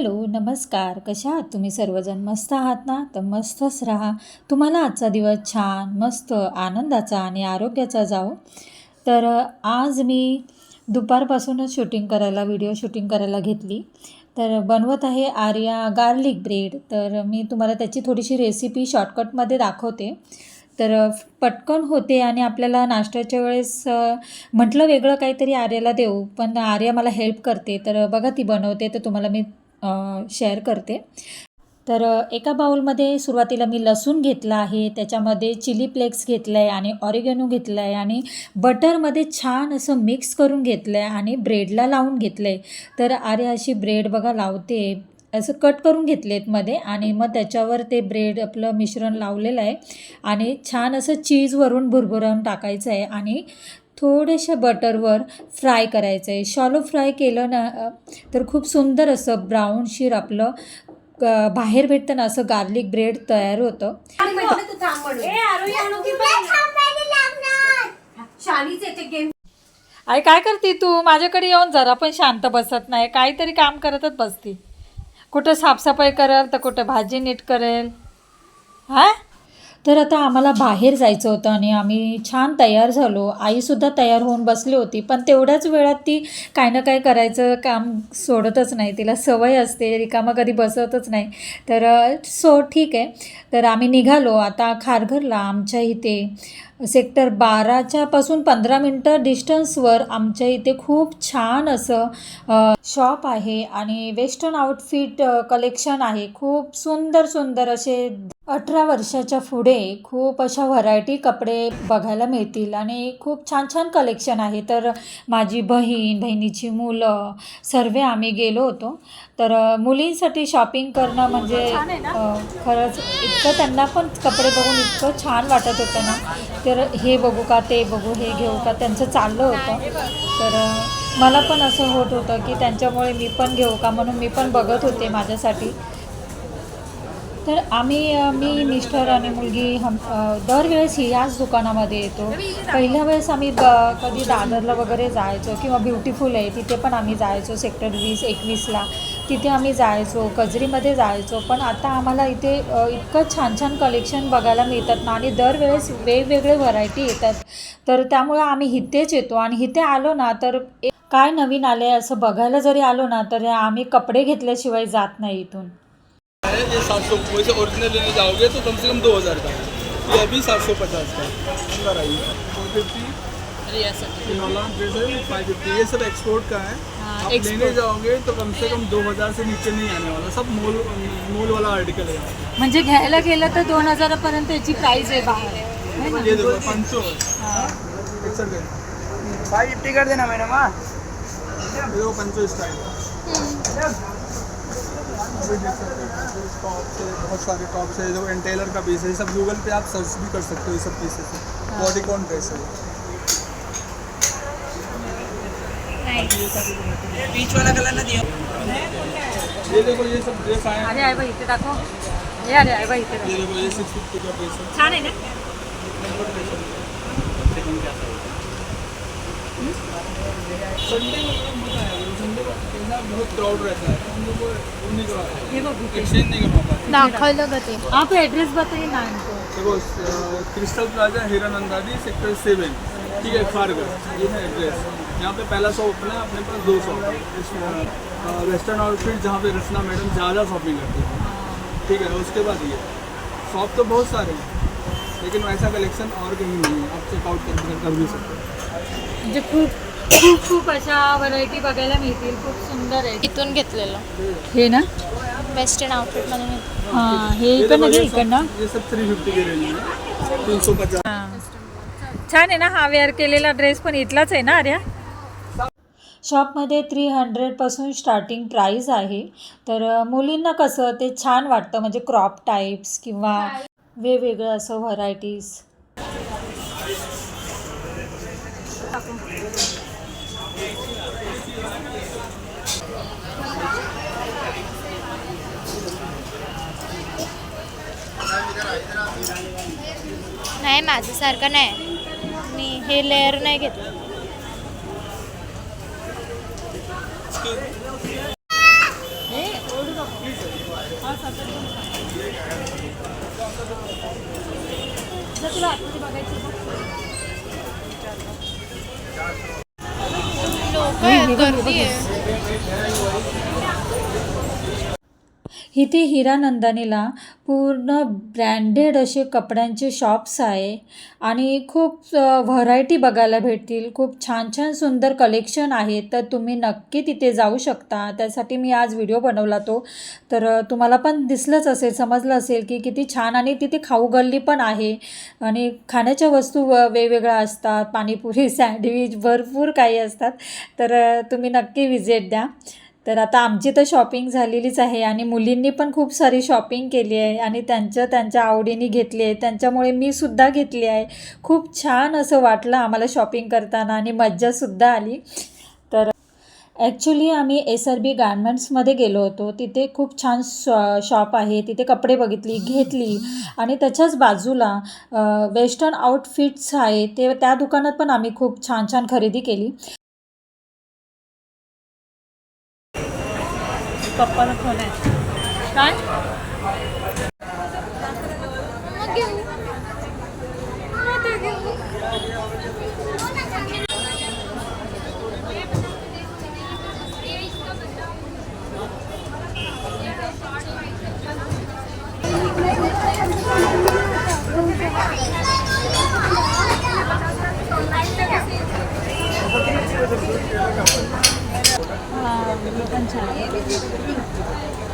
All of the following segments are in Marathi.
हॅलो नमस्कार, कशा आहात तुम्ही सर्वजण? मस्त आहात ना? तर मस्तच राहा. तुम्हाला आजचा दिवस छान मस्त आनंदाचा आणि आरोग्याचा जावो. तर आज मी दुपारपासूनच व्हिडिओ शूटिंग करायला घेतली. तर बनवत आहे आर्या गार्लिक ब्रेड. तर मी तुम्हाला त्याची थोडीशी रेसिपी शॉर्टकटमध्ये दाखवते. तर पटकन होते आणि आपल्याला नाश्त्याच्या वेळेस म्हटलं वेगळं काहीतरी आर्याला देऊ, पण आर्या मला हेल्प करते. तर बघा ती बनवते, तर तुम्हाला मी शेअर करते. तर एका बाउलमध्ये सुरुवातीला मी लसूण घेतला आहे, त्याच्यामध्ये चिली फ्लेक्स घेतलं आहे आणि ऑरिगॅनो घेतलं आहे आणि बटरमध्ये छान असं मिक्स करून घेतलं आहे आणि ब्रेडला लावून घेतलं आहे. तर आर्या अशी ब्रेड बघा लावते, असं कट करून घेतलेत मध्ये आणि मग त्याच्यावर ते ब्रेड आपलं मिश्रण लावलेलं आहे आणि छान असं चीजवरून भुरभुरवून टाकायचं आहे आणि थोडेशा बटरवर फ्राय करायचं आहे. शॉलो फ्राय केलं ना तर खूप सुंदर असं ब्राऊनशीर आपलं बाहेर भेटतं ना असं गार्लिक ब्रेड तयार होतं. आई काय करते तू? माझ्याकडे येऊन जरा पण शांत बसत नाही, काहीतरी काम करतच बसती. कुठं साफसफाई करेल तर कुठं भाजी नीट करेल. हां, तर आता आम्हाला बाहेर जायचं होतं आणि आम्ही छान तयार झालो. आईसुद्धा तयार होऊन बसली होती, पण तेवढ्याच वेळात ती काय ना काय करायचं काम सोडतच नाही. तिला सवय असते, रिकामा कधी बसतच नाही. तर ठीक आहे. तर आम्ही निघालो आता खारघरला. आमच्या इथे सेक्टर 12च्या पासून 15 मिनटं डिस्टन्सवर आमच्या इथे खूप छान असं शॉप आहे आणि वेस्टर्न आउटफिट कलेक्शन आहे. खूप सुंदर सुंदर असे 18 वर्षाच्या पुढे खूप अशा व्हरायटी कपडे बघायला मिळतील आणि खूप छान छान कलेक्शन आहे. तर माझी बहिणीची मुलं सर्व आम्ही गेलो होतो. तर मुलींसाठी शॉपिंग करणं म्हणजे खरंच इतकं त्यांना पण कपडे बघून इतकं छान वाटत होतं ना. तर हे बघू का ते बघू, हे घेऊ का, त्यांचं चाललं होतं. तर मला पण असं होत होतं की त्यांच्यामुळे मी पण घेऊ का, म्हणून मी पण बघत होते माझ्यासाठी. तर मी मिस्टर आणि मुलगी दरवेळेस याच दुकानामध्ये येतो. पहिल्या वेळेस आम्ही कधी दादरला वगैरे जायचो किंवा ब्युटिफुल आहे तिथे पण आम्ही जायचो. सेक्टर 20-21ला तिथे आम्ही जायचो, कजरीमध्ये जायचो. पण आता आम्हाला इथे इतकं छान छान कलेक्शन बघायला मिळतात ना आणि दरवेळेस वेगवेगळे व्हरायटी येतात. तर त्यामुळं आम्ही इथेच येतो आणि इथे आलो ना तर काय नवीन आले असं बघायला जरी आलो ना तर आम्ही कपडे घेतल्याशिवाय जात नाही इथून. ये 700 वैसे ओरिजिनल लेने जाओगे तो कम से कम 2000 का है। ये अभी 750 का है। अंदर आइए 450 वाला ड्रेस है 550। ये सब एक्सपोर्ट का है। आप लेने जाओगे तो कम से कम 2000 से नीचे नहीं आने वाला। सब मोल वाला आर्टिकल है। म्हणजे घ्यायला गेलं तर 2000 पर्यंत याची प्राइस आहे बाहेर. ये देखो 500 550 कर देना मैडम। हाँ देखो 500 स्टाइल टॉप से बहुत सारे टॉप से जो टेलर का पीस है, सब गूगल पे आप सर्च भी कर सकते हो। ये सब पीसेस है, बॉडीकॉन ड्रेस है। बीच वाला कलर ना दिया। ये देखो ये सब ड्रेस आए। अरे आहे बाई इथे दाखव. हे अरे आहे बाई इथे. ये देखो ये 650 का ड्रेस है। छान आहे ना. संडे बहुत क्राउड रहता है, हम लोग को नहीं एक्सचेंज नहीं कर पाता। दाखवलं का ते? आप एड्रेस बताइए ना इनको. देखो क्रिस्टल प्लाजा हीरानंदानी सेक्टर 7, ठीक है, खारघर, ये है एड्रेस। यहाँ पे पहला शॉप अपना है, अपने पास 2 शॉप। वेस्टर्न आउटफिट जहाँ पे रचना मैडम ज़्यादा शॉपिंग करती है, ठीक है। उसके बाद ये शॉप तो बहुत सारे हैं लेकिन वैसा कलेक्शन और कहीं नहीं है, आप चेकआउट कर भी सकते हो। म्हणजे खूप खूप अशा व्हरायटी बघायला मिळतील. खूप सुंदर आहे. इथून घेतलेलं हे ना वेस्टर्न आउटफिट म्हणून. हां, हे इकडनं घे इकडनं. ये सब 350 के रेंज में 350। छान आहे ना. हा वेअर केलेला ड्रेस पण इथलाच आहे ना आर्या. शॉपमध्ये 300पासून स्टार्टिंग प्राईस आहे. तर मुलींना कसं ते छान वाटतं, म्हणजे क्रॉप टाईप्स किंवा वेगवेगळं असं व्हरायटीज. नाही माझ्यासारखं नाही, मी हे लेअर नाही घेतलं. हे ओढू लोक आहेत, गर्दी आहे. इथे हिरानंदानीला पूर्ण ब्रँडेड असे कपड्यांचे शॉप्स आहे आणि खूप व्हरायटी बघायला भेटतील. खूप छान छान सुंदर कलेक्शन आहे, तर तुम्ही नक्की तिथे जाऊ शकता. त्यासाठी मी आज व्हिडिओ बनवला तो. तर तुम्हाला पण दिसलंच असेल, समजलं असेल की किती छान. आणि तिथे खाऊ गल्ली पण आहे आणि खाण्याच्या वस्तू वेगवेगळ्या असतात. पाणीपुरी, सँडविच, भरपूर काही असतात. तर तुम्ही नक्की विजिट द्या. तर आता आमची तर शॉपिंग झालेलीच आहे आणि मुलींनी पण खूप सारी शॉपिंग केली आहे आणि त्यांच्या आवडीने घेतली आहे. त्यांच्यामुळे मी सुद्धा घेतली आहे. खूप छान असं वाटलं आम्हाला शॉपिंग करताना आणि मज्जासुद्धा आली. तर ॲक्च्युली आम्ही SRB गारमेंट्समध्ये गेलो होतो. तिथे खूप छान शॉप आहे. तिथे कपडे बघितली, घेतली आणि त्याच्याच बाजूला वेस्टर्न आउटफिट्स आहे, ते त्या दुकानात पण आम्ही खूप छान छान खरेदी केली. पप्पाला फोन आहे काय? मग घेऊ. मग ते घेऊ.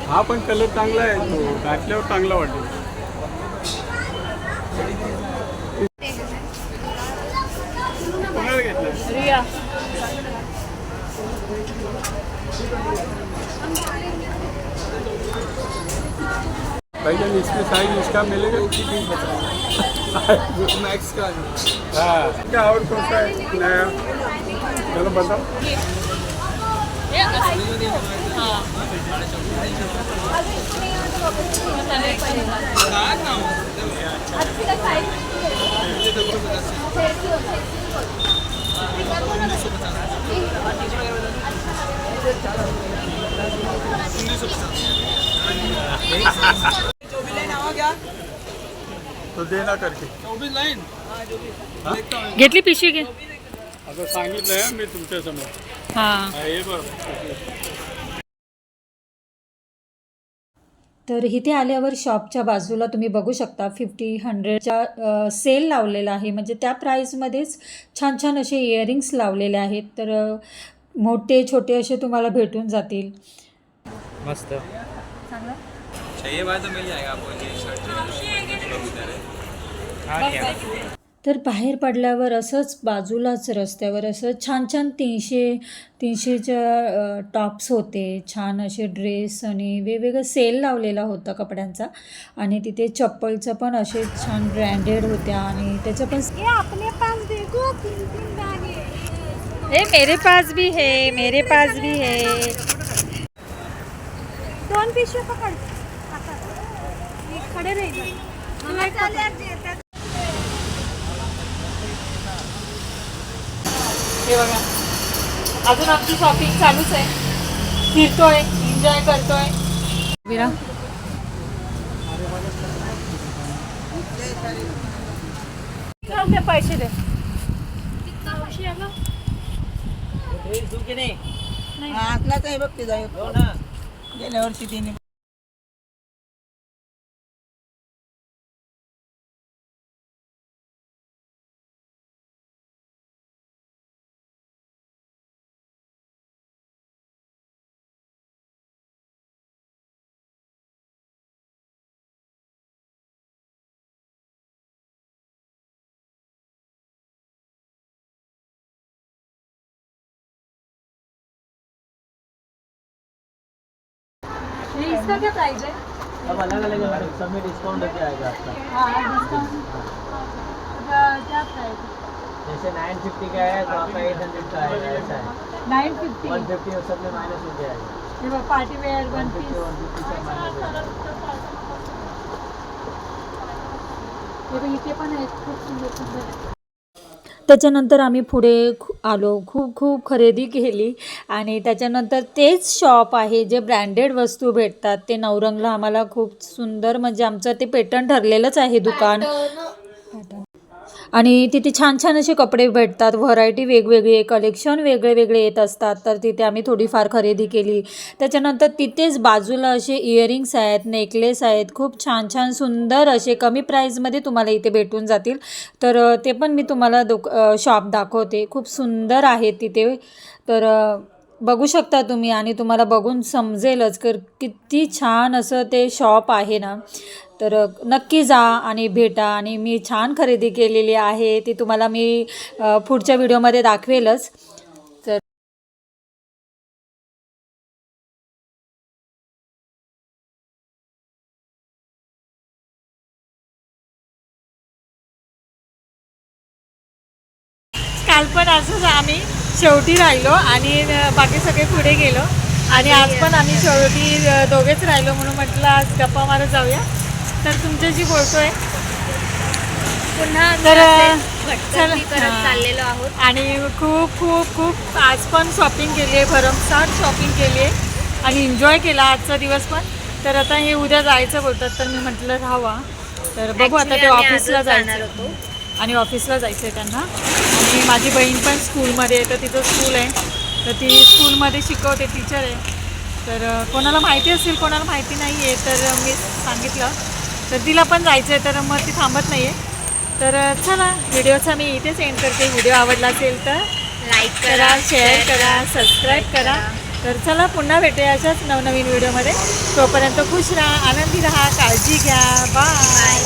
हा पण कलर चांगला आहे, तो घातल्यावर चांगला वाटेल. कोणाला घेतलं? रिया भाईजान इसमें साइज इसका मिलेगा, इसी पीस बताओ. मैक्स का हाँ क्या और कौन सा है नया? चलो बताओ. तो देना करके 24 लाइन घेतली पिशवी घे. आता सांगितलंय मी तुमच्या समोर. हां, हे बरं. तर इथे आल्यावर शॉपच्या बाजूला तुम्ही बघू शकता 50-100चा सेल लावलेला आहे. म्हणजे त्या प्राईजमध्येच छान छान असे इयरिंग्स लावलेले आहेत. तर मोठे छोटे असे तुम्हाला भेटून जातील. मस्त चांगलं चाहिए भाई तो मिल जाएगा आपको ये शर्ट है. तर बाहेर पडल्यावर असंच बाजूलाच रस्त्यावर असं छान छान 300च्या टॉप्स होते. छान असे ड्रेस आणि वेगवेगळं सेल लावलेला होता कपड्यांचा. आणि तिथे चप्पलचं पण असे छान ब्रँडेड होत्या आणि त्याचं पण अपने पास देखो 3 बैग है. मेरे पास भी है, मेरे पास भी है. 2 पिशव्या पकड. एक खडे राहील. हे बघा, अजून आमची शॉपिंग चालूच आहे. फिरतोय, एन्जॉय करतोय. विरा पैसे दे. आतलाच आहे बघ ते जाऊ गेल्या वर्षी तिने इसका क्या प्राइस है? अब अलग अलग है मैडम, सब में डिस्काउंट होके आएगा आपका. हाँ, डिस्काउंट क्या प्राइस है? जैसे 950 का है तो आपका 800 का आएगा, ऐसा है. 950. 150 और सब में माइनस हो जाएगा. हे बघ, पार्टी वेअर 1 150 पीस. 150 सब माइनस हो जाएगा. हे बघ, इथे पण आहेत खूप सुंदर सुंदर. त्याच्यानंतर आम्ही पुढे आलो. खूप खूप खरेदी केली आणि त्याच्यानंतर तेच शॉप आहे जे ब्रँडेड वस्तू भेटतात. ते नवरंगला आम्हाला खूप सुंदर, म्हणजे आमचं ते पेटंट ठरलेलंच आहे दुकान. आणि तिथे छान छान असे कपडे भेटतात, व्हरायटी वेगवेगळी, कलेक्शन वेगळे वेगळे येत असतात. तर तिथे आम्ही थोडीफार खरेदी केली. त्याच्यानंतर तिथेच बाजूला असे इयरिंग्स आहेत, नेकलेस आहेत, खूप छान छान सुंदर असे कमी प्राईजमध्ये तुम्हाला इथे भेटून जातील. तर ते पण मी तुम्हाला शॉप दाखवते. खूप सुंदर आहे तिथे. तर बघू शकता तुम्ही आणि तुम्हाला बघून समजेलच किती छान असं ते शॉप आहे ना. तर नक्की जा आणि भेटा. आणि मी छान खरेदी केलेली आहे, ती तुम्हाला मी पुढच्या व्हिडिओमध्ये दाखवेलच. तर काल पण असंच आम्ही शेवटी राहिलो आणि बाकी सगळे पुढे गेलो. आणि आज पण आम्ही शेवटी दोघेच राहिलो, म्हणून म्हटलं आज गप्पा मारत जाऊया. तर तुमच्याशी बोलतोय पुन्हा तर भटकंती करत चाललेलो आहोत. आणि खूप खूप खूप आज पण शॉपिंग केली आहे, भरमसाठ शॉपिंग केली आहे आणि एन्जॉय केला आजचा दिवस पण. तर आता हे उद्या जायचं बोलतात, तर मी म्हटलं राहावा. तर बघू आता ते ऑफिसला जाणार होतो आणि ऑफिसला जायचं आहे त्यांना. आणि माझी बहीण पण स्कूलमध्ये आहे, तर तिचं स्कूल आहे, तर ती स्कूलमध्ये शिकवते, टीचर आहे. तर कोणाला माहिती असेल, कोणाला माहिती नाही आहे, तर मी सांगितलं. तर तिला पण जायचं आहे, तर मग ती थांबत नाही आहे. तर चला, व्हिडिओचा मी इथेच एंड करते. व्हिडिओ आवडला असेल तर लाईक करा, शेअर करा, सबस्क्राईब करा. तर चला, पुन्हा भेटूया अशाच नवनवीन व्हिडिओमध्ये. तोपर्यंत खुश राहा, आनंदी राहा, काळजी घ्या. बाय.